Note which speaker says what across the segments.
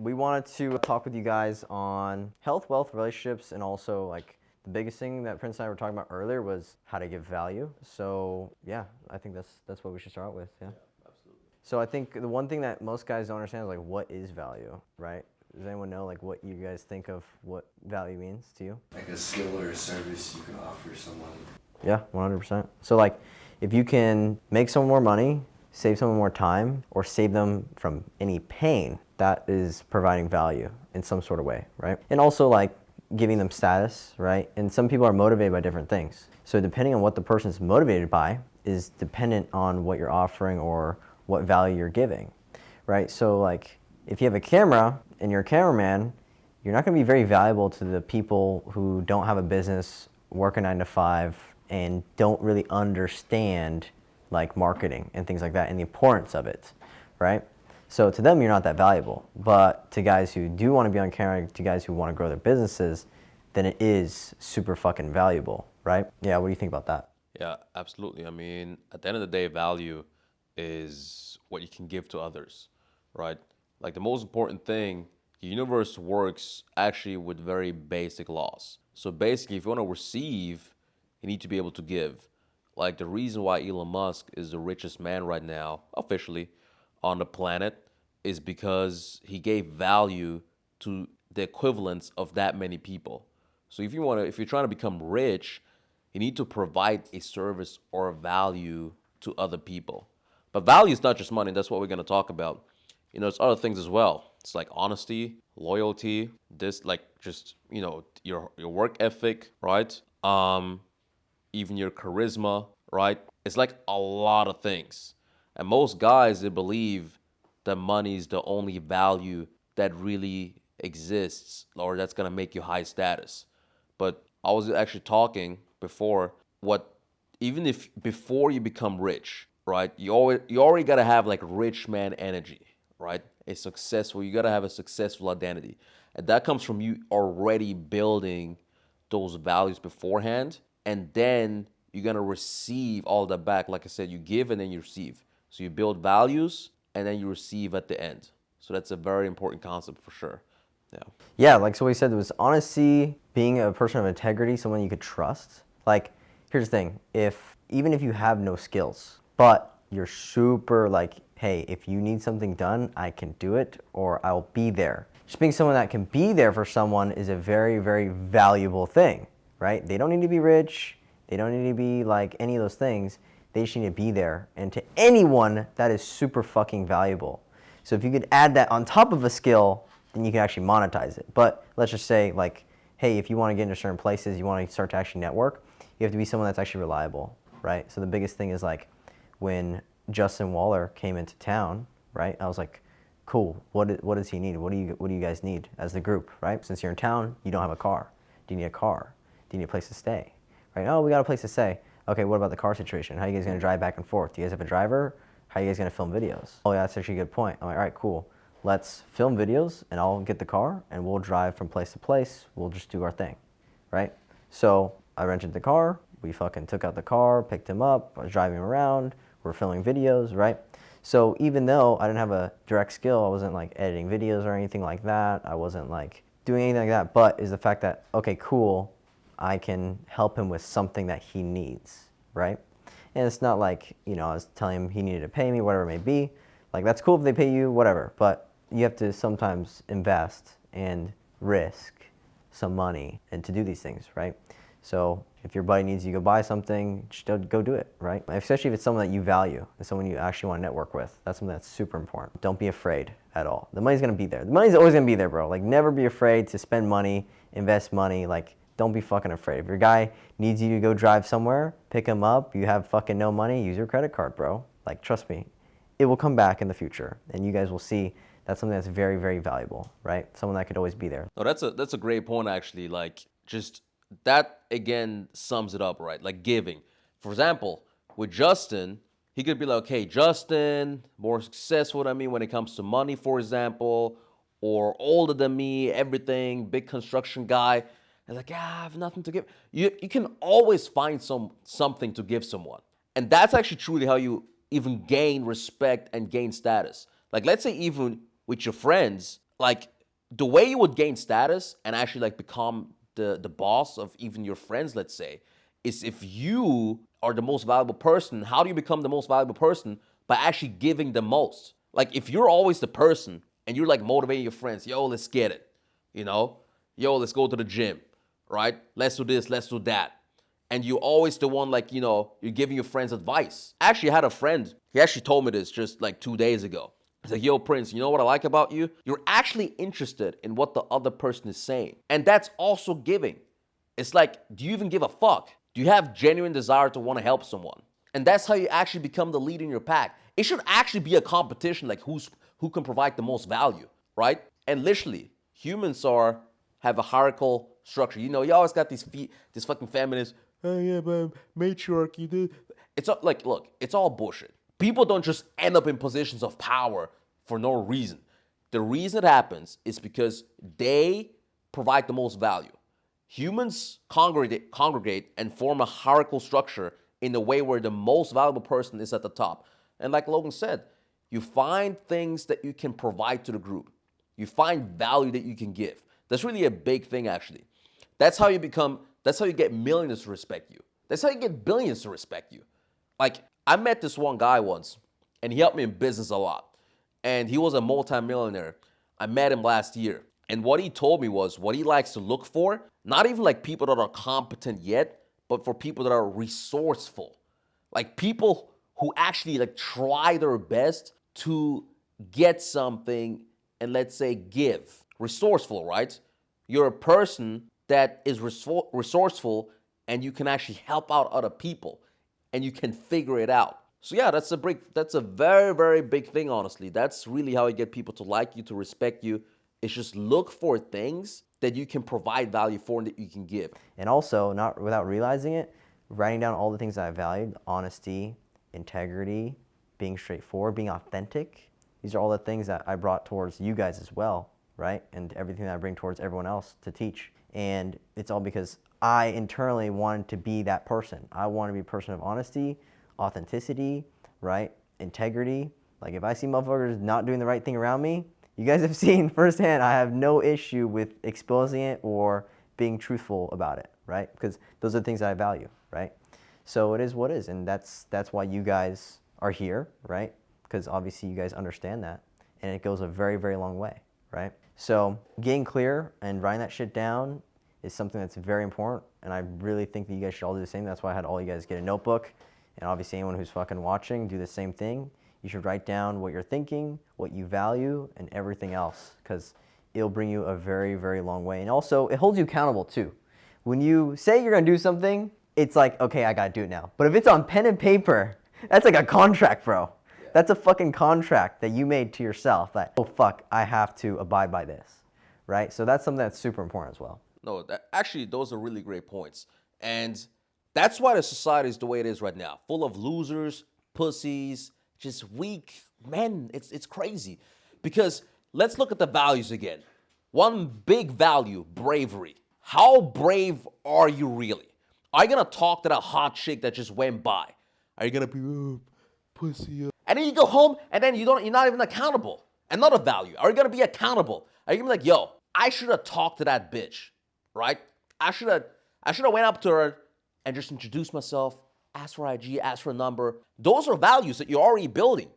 Speaker 1: We wanted to talk with you guys on health, wealth, relationships, and also like the biggest thing that Prince and I were talking about earlier was how to give value. So yeah, I think that's what we should start out with. Yeah.
Speaker 2: Absolutely.
Speaker 1: So I think the one thing that most guys don't understand is like what is value, right? Does anyone know like what you guys think of what value means to you?
Speaker 3: Like a skill or a service you can offer someone.
Speaker 1: Yeah, 100%. So like if you can make someone more money, save someone more time, or save them from any pain, that is providing value in some sort of way, right? And also like giving them status, right? And some people are motivated by different things. So depending on what the person's motivated by is dependent on what you're offering or what value you're giving, right? So like if you have a camera and you're a cameraman, you're not going to be very valuable to the people who don't have a business, work a 9 to 5, and don't really understand like marketing and things like that and the importance of it, right? So to them, you're not that valuable. But to guys who do want to be on camera, to guys who want to grow their businesses, then it is super fucking valuable, right? Yeah, what do you think about that?
Speaker 2: Yeah, absolutely. I mean, at the end of the day, value is what you can give to others, right? Like the most important thing, the universe works actually with very basic laws. So basically, if you want to receive, you need to be able to give. Like the reason why Elon Musk is the richest man right now, officially, on the planet, is because he gave value to the equivalence of that many people. So if you're trying to become rich, you need to provide a service or a value to other people. But value is not just money. That's what we're going to talk about. It's other things as well. It's like honesty, loyalty, this like just, your work ethic, right? Even your charisma, right? It's like a lot of things. And most guys, they believe that money is the only value that really exists or that's going to make you high status. But I was actually talking before even if before you become rich, right? You already got to have like rich man energy, right? You got to have a successful identity. And that comes from you already building those values beforehand, and then you're gonna receive all that back. Like I said, you give and then you receive. So you build values and then you receive at the end. So that's a very important concept for sure. Yeah.
Speaker 1: Yeah, like so what he said was honesty, being a person of integrity, someone you could trust. Like, here's the thing, even if you have no skills, but you're super like, hey, if you need something done, I can do it or I'll be there. Just being someone that can be there for someone is a very, very valuable thing, right? They don't need to be rich. They don't need to be like any of those things. They just need to be there. And to anyone, that is super fucking valuable. So if you could add that on top of a skill, then you can actually monetize it. But let's just say like, hey, if you want to get into certain places, you want to start to actually network, you have to be someone that's actually reliable, right? So the biggest thing is like when Justin Waller came into town, right? I was like, cool, what does he need? What do you guys need as the group, right? Since you're in town, you don't have a car. Do you need a car? Do you need a place to stay? Right? Oh, we got a place to stay. Okay, what about the car situation? How are you guys gonna drive back and forth? Do you guys have a driver? How are you guys gonna film videos? Oh yeah, that's actually a good point. I'm like, all right, cool. Let's film videos and I'll get the car and we'll drive from place to place. We'll just do our thing, right? So I rented the car. We fucking took out the car, picked him up. I was driving around. We're filming videos, right? So even though I didn't have a direct skill, I wasn't like editing videos or anything like that. I wasn't like doing anything like that, but is the fact that, okay, cool, I can help him with something that he needs, right? And it's not like, I was telling him he needed to pay me, whatever it may be. Like, that's cool if they pay you, whatever. But you have to sometimes invest and risk some money and to do these things, right? So if your buddy needs you to go buy something, just go do it, right? Especially if it's someone that you value and someone you actually want to network with. That's something that's super important. Don't be afraid at all. The money's going to be there. The money's always going to be there, bro. Like, never be afraid to spend money, invest money. Like, don't be fucking afraid. If your guy needs you to go drive somewhere, pick him up, you have fucking no money, use your credit card, bro. Like, trust me, it will come back in the future. And you guys will see that's something that's very, very valuable, right? Someone that could always be there.
Speaker 2: No, that's a great point, actually. Like, just that, again, sums it up, right? Like giving. For example, with Justin, he could be like, okay, Justin, more successful than me when it comes to money, for example, or older than me, everything, big construction guy. And like, yeah, I have nothing to give. You can always find something to give someone. And that's actually truly how you even gain respect and gain status. Like, let's say even with your friends, like the way you would gain status and actually like become the boss of even your friends, let's say, is if you are the most valuable person. How do you become the most valuable person? By actually giving the most. Like if you're always the person and you're like motivating your friends, yo, let's get it, you know, yo, let's go to the gym, right? Let's do this, let's do that. And you're always the one, like, you know, you're giving your friends advice. Actually, I had a friend, he actually told me this just like 2 days ago. He's like, yo, Prince, you know what I like about you? You're actually interested in what the other person is saying. And that's also giving. It's like, do you even give a fuck? Do you have genuine desire to want to help someone? And that's how you actually become the leader in your pack. It should actually be a competition, like who can provide the most value, right? And literally, humans have a hierarchical structure. You know, you always got these fucking feminists. Oh yeah, but matriarchy. It's all, like, look, it's all bullshit. People don't just end up in positions of power for no reason. The reason it happens is because they provide the most value. Humans congregate and form a hierarchical structure in a way where the most valuable person is at the top. And like Logan said, you find things that you can provide to the group. You find value that you can give. That's really a big thing, actually. That's how you get millions to respect you. That's how you get billions to respect you. Like, I met this one guy once, and he helped me in business a lot. And he was a multimillionaire. I met him last year. And what he told me was what he likes to look for, not even like people that are competent yet, but for people that are resourceful. Like people who actually like try their best to get something and, let's say, give. Resourceful, right? You're a person that is resourceful and you can actually help out other people and you can figure it out. So yeah, that's a very, very big thing, honestly. That's really how you get people to like you, to respect you. It's just look for things that you can provide value for and that you can give.
Speaker 1: And also, not without realizing it, writing down all the things that I valued: honesty, integrity, being straightforward, being authentic. These are all the things that I brought towards you guys as well, right? And everything that I bring towards everyone else to teach. And it's all because I internally wanted to be that person. I want to be a person of honesty, authenticity, right? Integrity. Like if I see motherfuckers not doing the right thing around me, you guys have seen firsthand, I have no issue with exposing it or being truthful about it, right? Because those are the things that I value, right? So it is what it is, and that's why you guys are here, right? Because obviously you guys understand that, and it goes a very, very long way, right? So getting clear and writing that shit down is something that's very important, and I really think that you guys should all do the same. That's why I had all you guys get a notebook, and obviously anyone who's fucking watching, do the same thing. You should write down what you're thinking, what you value, and everything else, because it'll bring you a very, very long way. And also, it holds you accountable too. When you say you're gonna do something, it's like, okay, I gotta do it now. But if it's on pen and paper, that's like a contract, bro. Yeah. That's a fucking contract that you made to yourself that, oh fuck, I have to abide by this, right? So that's something that's super important as well.
Speaker 2: No, actually, those are really great points. And that's why the society is the way it is right now. Full of losers, pussies, just weak men. It's crazy. Because let's look at the values again. One big value, bravery. How brave are you really? Are you gonna talk to that hot chick that just went by? Are you gonna be, oh, pussy? And then you go home and then you're not even accountable. Another value. Are you gonna be accountable? Are you gonna be like, yo, I should have talked to that bitch, right? I should have went up to her and just introduced myself, asked for IG, asked for a number. Those are values that you're already building.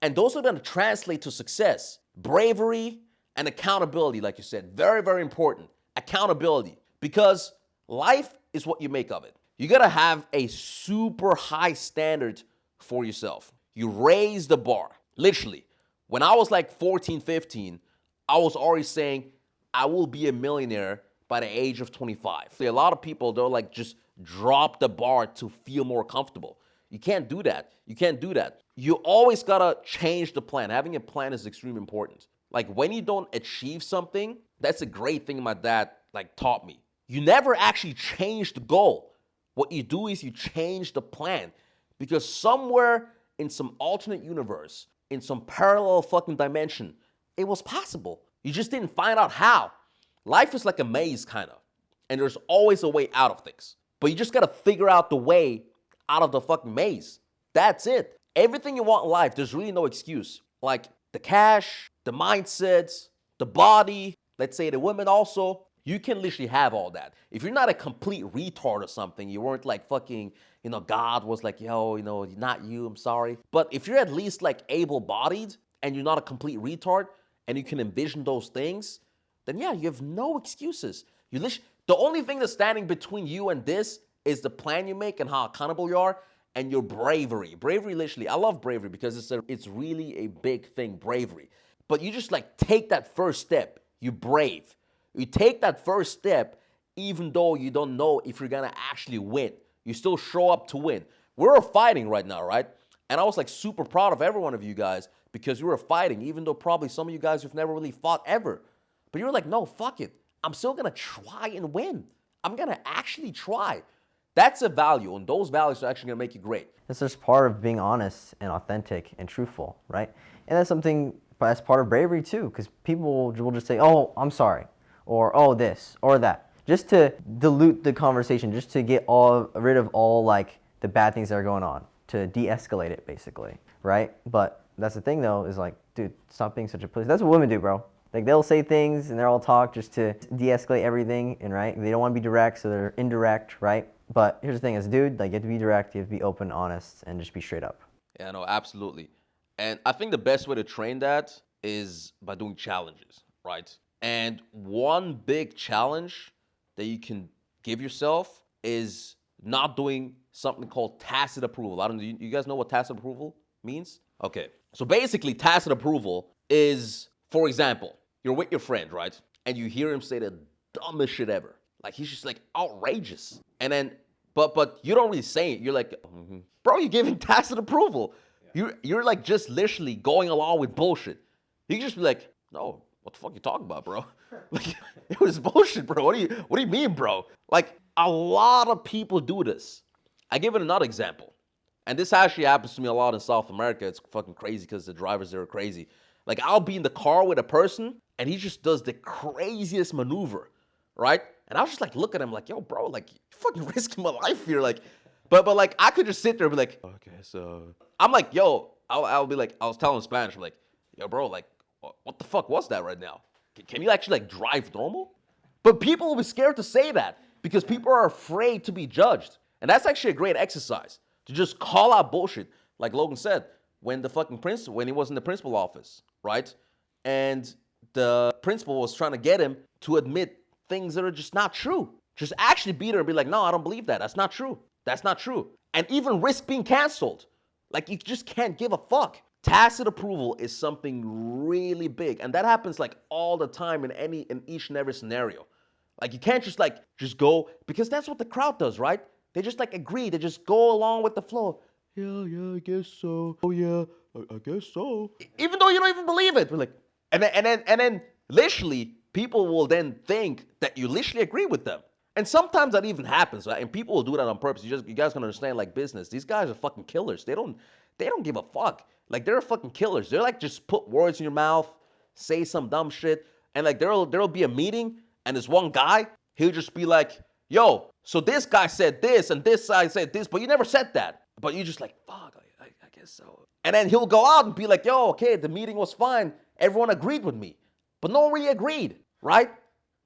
Speaker 2: And those are going to translate to success. Bravery and accountability, like you said, very, very important. Accountability, because life is what you make of it. You got to have a super high standard for yourself. You raise the bar. Literally, when I was like 14, 15, I was already saying I will be a millionaire by the age of 25. See, a lot of people, they'll like just drop the bar to feel more comfortable. You can't do that. You can't do that. You always gotta change the plan. Having a plan is extremely important. Like when you don't achieve something, that's a great thing my dad like taught me. You never actually change the goal. What you do is you change the plan, because somewhere in some alternate universe, in some parallel fucking dimension, it was possible. You just didn't find out how. Life is like a maze, kind of, and there's always a way out of things. But you just gotta figure out the way out of the fucking maze. That's it. Everything you want in life, there's really no excuse. Like the cash, the mindsets, the body, let's say the women also, you can literally have all that. If you're not a complete retard or something, you weren't like fucking, God was like, yo, not you, I'm sorry. But if you're at least like able-bodied and you're not a complete retard and you can envision those things, then yeah, you have no excuses. The only thing that's standing between you and this is the plan you make and how accountable you are and your bravery. Bravery, literally, I love bravery because it's really a big thing, bravery. But you just like take that first step. You brave. You take that first step even though you don't know if you're gonna actually win. You still show up to win. We're fighting right now, right? And I was like super proud of every one of you guys because you were fighting, even though probably some of you guys have never really fought ever. But you were like, no, fuck it. I'm still gonna try and win. I'm gonna actually try. That's a value, and those values are actually gonna make you great.
Speaker 1: That's just part of being honest and authentic and truthful, right? And that's part of bravery too, because people will just say, oh, I'm sorry, or oh, this, or that, just to dilute the conversation, just to get rid of all like the bad things that are going on, to de-escalate it basically, right? But that's the thing though, is like, dude, stop being such a pussy. That's what women do, bro. Like they'll say things and they'll all talk just to de-escalate everything, and right? They don't want to be direct, so they're indirect, right? But here's the thing, as a dude, like you have to be direct, you have to be open, honest, and just be straight up.
Speaker 2: Yeah, no, absolutely. And I think the best way to train that is by doing challenges, right? And one big challenge that you can give yourself is not doing something called tacit approval. I don't know, you guys know what tacit approval means? Okay. So basically, tacit approval is, for example, you're with your friend, right? And you hear him say the dumbest shit ever. Like he's just like outrageous. And then, but you don't really say it. You're like, bro, you're giving tacit approval. Yeah. You're like just literally going along with bullshit. You can just be like, no, what the fuck you talking about, bro? Like, it was bullshit, bro. What do you mean, bro? Like, a lot of people do this. I give it another example. And this actually happens to me a lot in South America. It's fucking crazy because the drivers there are crazy. Like, I'll be in the car with a person, and he just does the craziest maneuver, right? And I'll just, like, look at him like, yo, bro, like, you're fucking risking my life here. Like, but like, I could just sit there and be like, okay, so... I'm like, yo, I'll be like, I was telling him in Spanish, I'm like, yo, bro, like, what the fuck was that right now? Can you actually, like, drive normal? But people will be scared to say that because people are afraid to be judged. And that's actually a great exercise, to just call out bullshit. Like Logan said, when he was in the principal office, right? And the principal was trying to get him to admit things that are just not true. Just actually be there and be like, no, I don't believe that. That's not true. That's not true. And even risk being canceled. Like, you just can't give a fuck. Tacit approval is something really big. And that happens like all the time in each and every scenario. Like, you can't just go, because that's what the crowd does, right? They just like agree. They just go along with the flow. Yeah, I guess so. Oh yeah, I guess so. Even though you don't even believe it. We're like, and then literally people will then think that you literally agree with them. And sometimes that even happens, right? And people will do that on purpose. You guys can understand, like, business. These guys are fucking killers. They don't give a fuck. Like, they're fucking killers. They're like, just put words in your mouth, say some dumb shit, and like there'll be a meeting, and this one guy, he'll just be like, yo, so this guy said this, and this guy said this, but you never said that. But you just like, fuck, I guess so. And then he'll go out and be like, yo, okay, the meeting was fine. Everyone agreed with me. But no one really agreed, right?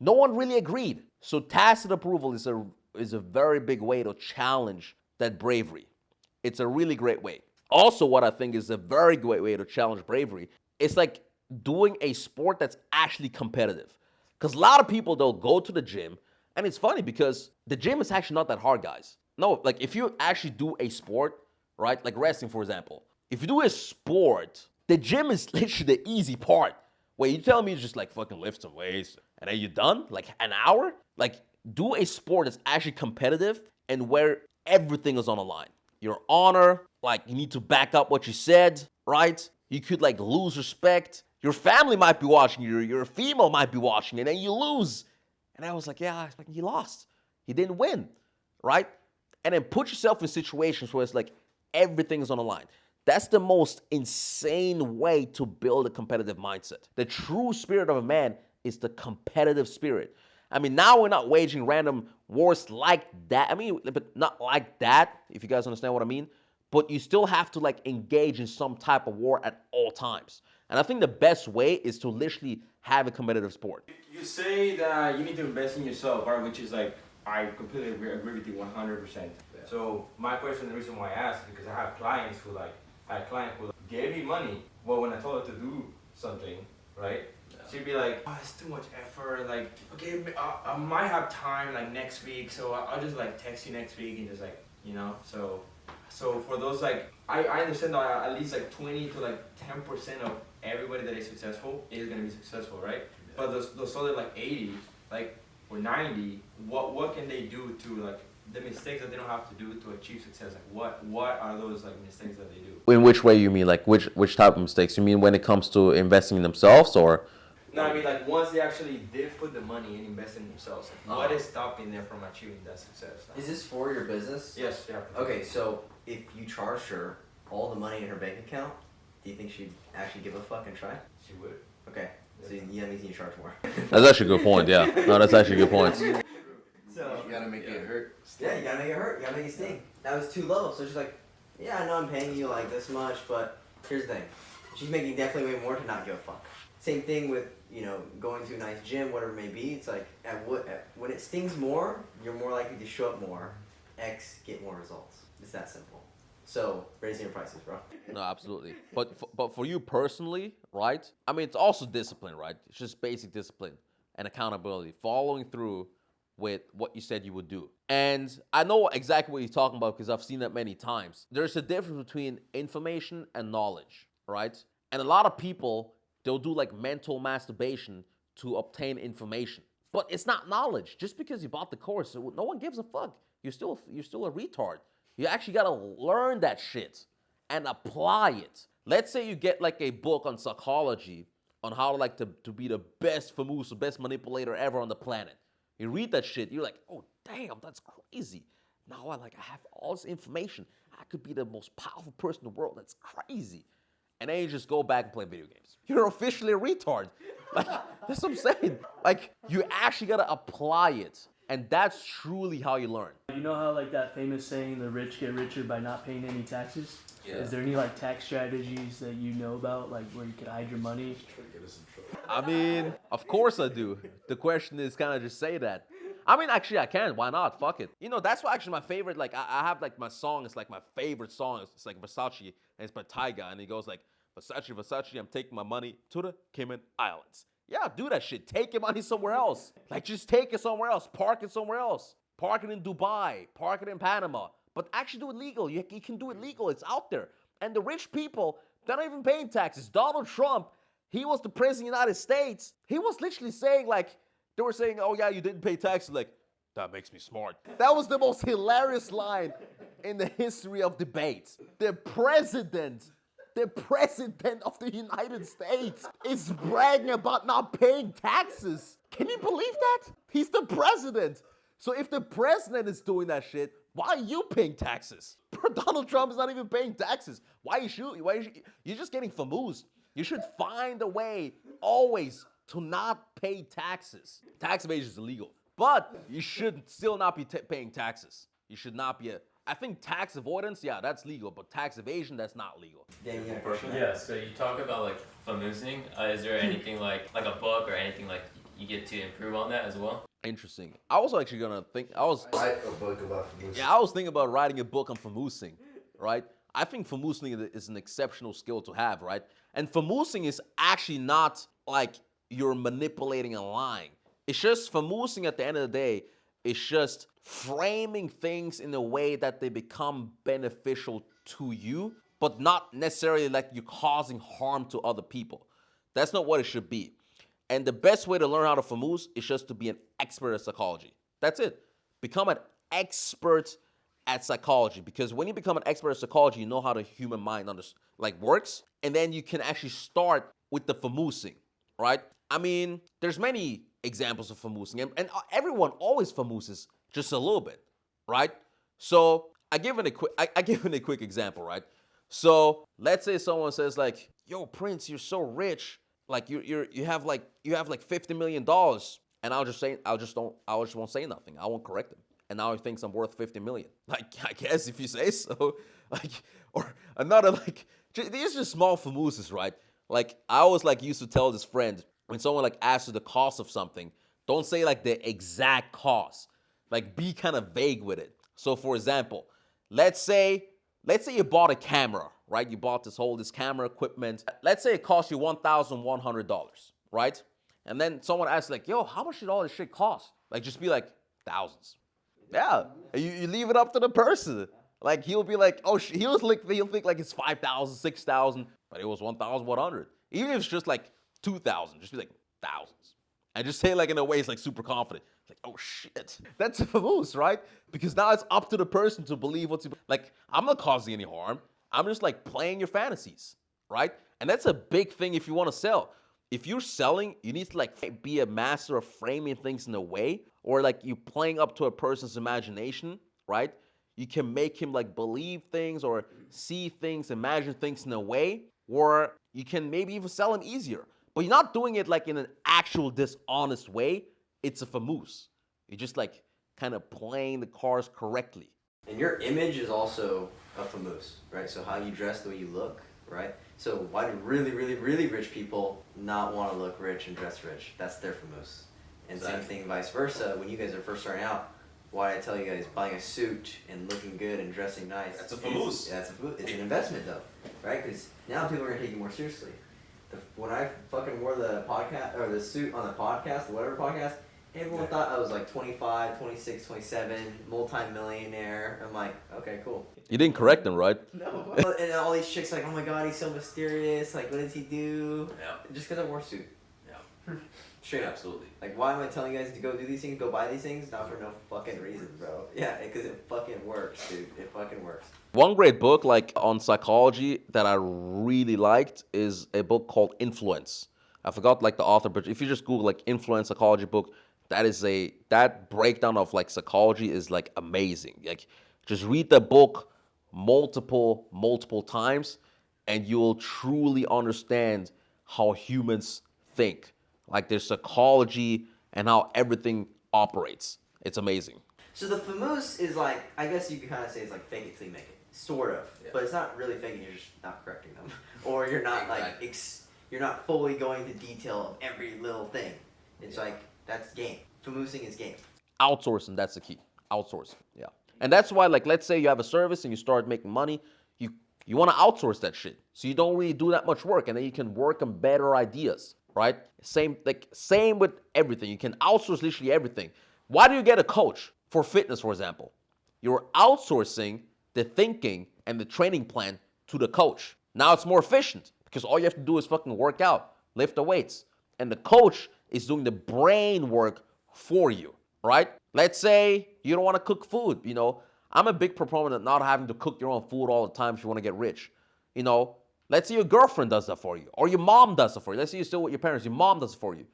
Speaker 2: No one really agreed. So tacit approval is a very big way to challenge that bravery. It's a really great way. Also, what I think is a very great way to challenge bravery, it's like doing a sport that's actually competitive. Because a lot of people, they'll go to the gym, and it's funny because the gym is actually not that hard, guys. No, like if you actually do a sport, right, like wrestling, for example, if you do a sport, the gym is literally the easy part. Wait, you tell me you just like fucking lift some weights and then you're done? Like an hour? Like, do a sport that's actually competitive and where everything is on the line. Your honor, like you need to back up what you said, right? You could like lose respect. Your family might be watching you. Your female might be watching, and then you lose. And I was like, yeah, he lost. He didn't win, right? And then put yourself in situations where it's like everything is on the line. That's the most insane way to build a competitive mindset. The true spirit of a man is the competitive spirit. I mean, now we're not waging random wars like that. I mean, but not like that, if you guys understand what I mean. but you still have to like engage in some type of war at all times. And I think the best way is to literally have a competitive sport.
Speaker 4: You say that you need to invest in yourself, right? Which is like, I completely agree with you 100%. Yeah. So my question, the reason why I asked, is because I have clients who gave me money. Well, when I told her to do something, right? Yeah. She'd be like, oh, it's too much effort. Like, okay, I might have time like next week, so I'll just like text you next week and just like, you know. So for those like, I understand that at least like 20 to like 10% of everybody that is successful is gonna be successful, right? Yeah. But those other like 80, like or 90, what can they do to like the mistakes that they don't have to do to achieve success? Like what are those like mistakes that they do?
Speaker 2: In which way you mean? Like which type of mistakes? You mean when it comes to investing in themselves, or?
Speaker 4: No, I mean like once they actually did put the money and invest in themselves, like, what is stopping them from achieving that success?
Speaker 1: Is this for your business?
Speaker 4: Yes, yeah.
Speaker 1: Okay, so if you charged her all the money in her bank account, do you think she'd actually give a fuck and try?
Speaker 4: She would.
Speaker 1: Okay, so that means you charge more.
Speaker 2: That's actually a good point, yeah. No, that's actually a good point.
Speaker 3: So you gotta make it hurt.
Speaker 1: Yeah, you gotta make it hurt. You gotta make it sting. That was too low. So she's like, yeah, I know I'm paying you like this much, but here's the thing. She's making definitely way more to not give a fuck. Same thing with, going to a nice gym, whatever it may be. It's like, when it stings more, you're more likely to show up more. X, get more results. It's that simple. So, raising your prices, bro.
Speaker 2: No, absolutely. But for you personally, right? I mean, it's also discipline, right? It's just basic discipline and accountability, following through with what you said you would do. And I know exactly what you're talking about because I've seen that many times. There's a difference between information and knowledge, right? And a lot of people, they'll do like mental masturbation to obtain information. But it's not knowledge. Just because you bought the course, no one gives a fuck. You're still a retard. You actually gotta learn that shit and apply it. Let's say you get like a book on psychology on how to like to be the best famous, the best manipulator ever on the planet. You read that shit, you're like, oh damn, that's crazy. Now I have all this information. I could be the most powerful person in the world. That's crazy. And then you just go back and play video games. You're officially a retard. Like, that's what I'm saying. Like, you actually gotta apply it. And that's truly how you learn.
Speaker 5: You know how like that famous saying, the rich get richer by not paying any taxes?
Speaker 2: Yeah.
Speaker 5: Is there any like tax strategies that you know about, like where you could hide your money?
Speaker 2: I mean, of course I do. The question is, can I just say that? I mean, actually I can. Why not? Fuck it. That's why actually my favorite, like I have like my song, it's like my favorite song. It's like Versace, and it's by Tyga, and he goes like, Versace, I'm taking my money to the Cayman Islands. Yeah, do that shit. Take your money somewhere else. Like, just take it somewhere else. Park it somewhere else. Park it in Dubai. Park it in Panama. But actually do it legal. You can do it legal. It's out there. And the rich people, they're not even paying taxes. Donald Trump, he was the president of the United States. He was literally saying, like, they were saying, oh, yeah, you didn't pay taxes. Like, that makes me smart. That was the most hilarious line in the history of debate. The president of the United States is bragging about not paying taxes. Can you believe that? He's the president. So if the president is doing that shit, why are you paying taxes? Donald Trump is not even paying taxes. You're just getting famous. You should find a way always to not pay taxes. Tax evasion is illegal, but you should still not be paying taxes. You should not be I think tax avoidance, yeah, that's legal, but tax evasion, that's not legal.
Speaker 6: Yeah, so you talk about like famousing. Is there anything like a book or anything like you get to improve on that as well?
Speaker 2: Interesting. I was actually gonna think,
Speaker 3: Write a book about famousing.
Speaker 2: Yeah, I was thinking about writing a book on famousing, right? I think famousing is an exceptional skill to have, right? And famousing is actually not like you're manipulating and lying. It's just famousing at the end of the day. It's just framing things in a way that they become beneficial to you, but not necessarily like you're causing harm to other people. That's not what it should be. And the best way to learn how to famous is just to be an expert at psychology. That's it. Become an expert at psychology, because when you become an expert at psychology, you know how the human mind works, and then you can actually start with the famosing, right? I mean, there's many examples of famousing, and everyone always famouses just a little bit, right? So I give it a quick example, right? So let's say someone says like, "Yo, Prince, you're so rich, like you have like $50 million," and I just won't say nothing. I won't correct them, and now he thinks I'm worth 50 million. Like, I guess if you say so. Like, or another, like, these are just small famooses, right? Like, I always like used to tell this friend, when someone like asks you the cost of something, don't say like the exact cost. Like, be kind of vague with it. So for example, let's say you bought a camera, right? You bought this camera equipment. Let's say it cost you $1,100, right? And then someone asks like, yo, how much did all this shit cost? Like, just be like, thousands. Yeah, you leave it up to the person. Like, he'll be like, oh, he'll think like it's 5,000, 6,000, but it was 1,100. Even if it's just like 2,000, just be like thousands. And just say like in a way it's like super confident. Like, oh shit. That's a famous, right? Because now it's up to the person to believe like, I'm not causing any harm. I'm just like playing your fantasies, right? And that's a big thing if you want to sell. If you're selling, you need to like be a master of framing things in a way, or like you playing up to a person's imagination, right? You can make him like believe things or see things, imagine things in a way, or you can maybe even sell him easier. But you're not doing it like in an actual dishonest way. It's a famous. You're just like kind of playing the cards correctly.
Speaker 1: And your image is also a famous, right? So how you dress, the way you look, right? So why do really, really, really rich people not want to look rich and dress rich? That's their famous. And same thing vice versa. When you guys are first starting out, why I tell you guys buying a suit and looking good and dressing nice.
Speaker 2: That's a famous.
Speaker 1: It's an investment though, right? Because now people are gonna take you more seriously. When I fucking wore the podcast or the suit on the podcast, whatever podcast, everyone thought I was like 25, 26, 27, multi-millionaire. I'm like, okay, cool.
Speaker 2: You didn't correct them, right?
Speaker 1: No. And all these chicks like, oh my god, he's so mysterious. Like, what does he do?
Speaker 2: Yeah.
Speaker 1: Just because I wore a suit.
Speaker 2: Yeah.
Speaker 1: Straight up.
Speaker 2: Absolutely.
Speaker 1: Like, why am I telling you guys to go do these things, go buy these things? Not for no fucking reason, bro. Yeah, because it fucking works, dude. It fucking works.
Speaker 2: One great book like on psychology that I really liked is a book called Influence. I forgot like the author, but if you just Google like Influence psychology book, that breakdown of like psychology is like amazing. Like, just read the book multiple times and you'll truly understand how humans think, like their psychology and how everything operates. It's amazing.
Speaker 1: So the famous is like, I guess you could kind of say it's like fake it till you make it. Sort of. Yeah. But it's not really faking, you're just not correcting them. Or you're not like, you're not fully going to detail of every little thing. It's like, that's game. Famousing is game.
Speaker 2: Outsourcing, that's the key. Outsourcing, yeah. And that's why, like, let's say you have a service and you start making money, you want to outsource that shit. So you don't really do that much work, and then you can work on better ideas, right? Same with everything. You can outsource literally everything. Why do you get a coach for fitness, for example? You're outsourcing the thinking and the training plan to the coach. Now it's more efficient because all you have to do is fucking work out, lift the weights, and the coach is doing the brain work for you, right? Let's say you don't want to cook food, you know. I'm a big proponent of not having to cook your own food all the time if you want to get rich. You know, let's say your girlfriend does that for you, or your mom does it for you. Let's say you're still with your parents, your mom does it for you.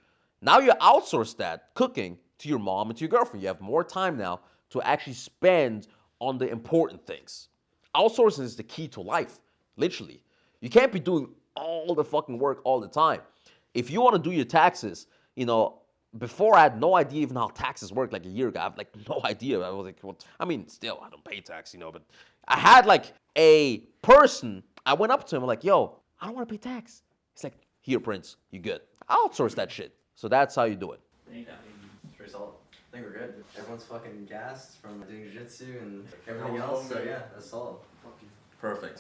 Speaker 2: Now you outsource that cooking to your mom and to your girlfriend. You have more time now to actually spend on the important things. Outsourcing is the key to life, literally. You can't be doing all the fucking work all the time. If you want to do your taxes, you know, before I had no idea even how taxes work like a year ago. I have like no idea. I was like, what? I mean, still, I don't pay tax, you know, but I had like a person, I went up to him like, yo, I don't want to pay tax. He's like, here, Prince, you good. I'll outsource that shit. So that's how you do it.
Speaker 5: It's pretty solid.
Speaker 1: I think we're good. Everyone's fucking gassed from doing jiu-jitsu and everything else. So yeah, that's solid.
Speaker 2: Perfect.